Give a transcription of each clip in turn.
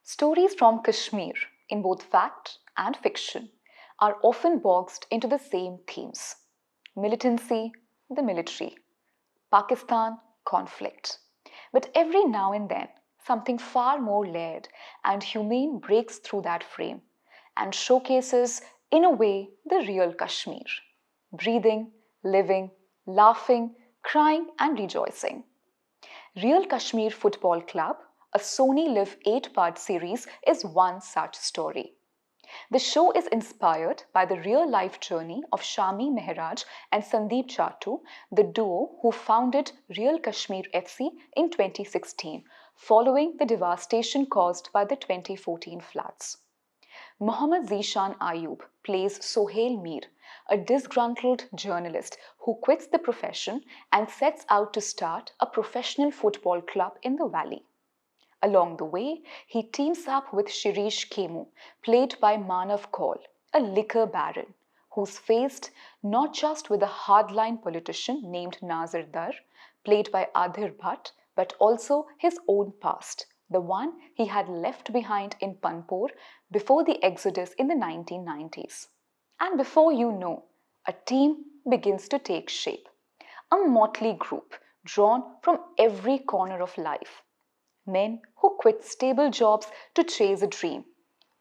Stories from Kashmir, in both fact and fiction, are often boxed into the same themes: militancy, the military, Pakistan, conflict. But every now and then, something far more layered and humane breaks through that frame and showcases, in a way, the real Kashmir: breathing, living, laughing, crying, and rejoicing. Real Kashmir Football Club, a SonyLiv 8-part series, is one such story. The show is inspired by the real-life journey of Shami Mehraj and Sandeep Chatu, the duo who founded Real Kashmir FC in 2016, following the devastation caused by the 2014 floods. Mohammed Zeeshan Ayyub plays Sohail Mir, a disgruntled journalist who quits the profession and sets out to start a professional football club in the valley. Along the way, he teams up with Shirish Kemu, played by Manav Kaul, a liquor baron, who's faced not just with a hardline politician named Nazir Dar, played by Adhir Bhatt, but also his own past, the one he had left behind in Panpur before the exodus in the 1990s. And before you know, a team begins to take shape. A motley group drawn from every corner of life. Men who quit stable jobs to chase a dream.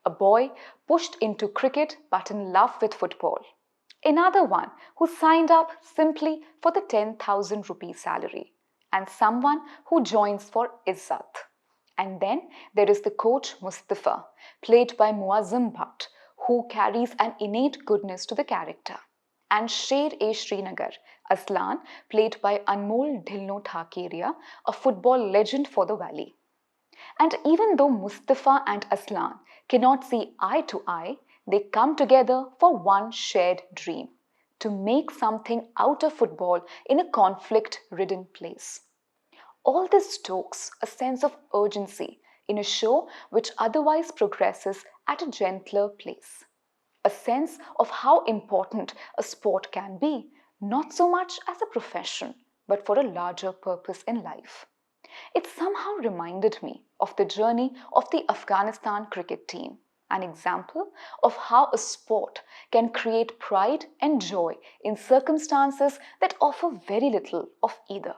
A boy pushed into cricket but in love with football. Another one who signed up simply for the 10,000 rupee salary. And someone who joins for Izzat. And then there is the coach Mustafa, played by Muazzam Bhatt, who carries an innate goodness to the character. And Sher-e-Srinagar, Aslan, played by Anmol Dhilno Thakeria, a football legend for the valley. And even though Mustafa and Aslan cannot see eye to eye, they come together for one shared dream: to make something out of football in a conflict-ridden place. All this stokes a sense of urgency in a show which otherwise progresses at a gentler pace. A sense of how important a sport can be, not so much as a profession, but for a larger purpose in life. It somehow reminded me of the journey of the Afghanistan cricket team, an example of how a sport can create pride and joy in circumstances that offer very little of either.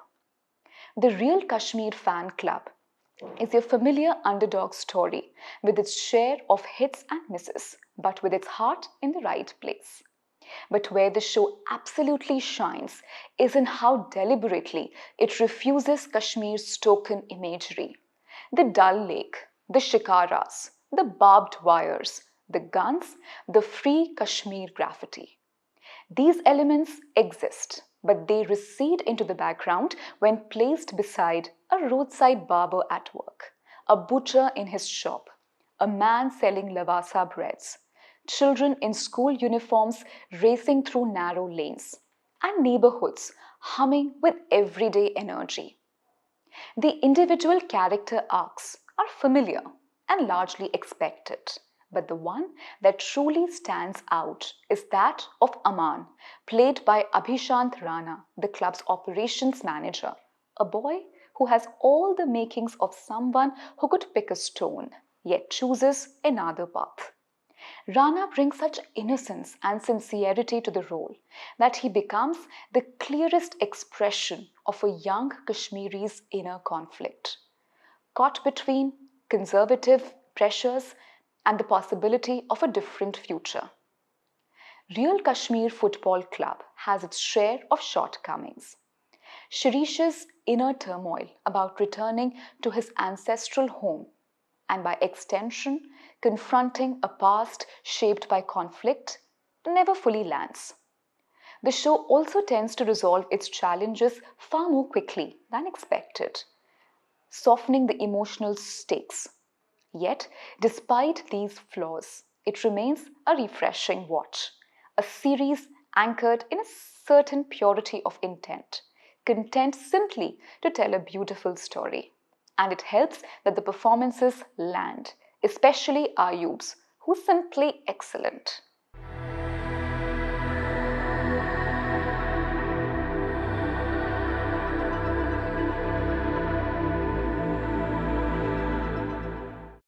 The Real Kashmir Fan Club is your familiar underdog story with its share of hits and misses, but with its heart in the right place. But where the show absolutely shines is in how deliberately it refuses Kashmir's token imagery. The Dal Lake, the shikaras, the barbed wires, the guns, the free Kashmir graffiti. These elements exist, but they recede into the background when placed beside a roadside barber at work, a butcher in his shop, a man selling lavasa breads, children in school uniforms racing through narrow lanes, and neighbourhoods humming with everyday energy. The individual character arcs are familiar and largely expected, but the one that truly stands out is that of Aman, played by Abhishant Rana, the club's operations manager, a boy who has all the makings of someone who could pick a stone, yet chooses another path. Rana brings such innocence and sincerity to the role that he becomes the clearest expression of a young Kashmiri's inner conflict, caught between conservative pressures and the possibility of a different future. Real Kashmir Football Club has its share of shortcomings. Shirish's inner turmoil about returning to his ancestral home, and by extension, confronting a past shaped by conflict, never fully lands. The show also tends to resolve its challenges far more quickly than expected, softening the emotional stakes. Yet, despite these flaws, it remains a refreshing watch, a series anchored in a certain purity of intent, content simply to tell a beautiful story. And it helps that the performances land, especially Ayub's, who's simply excellent.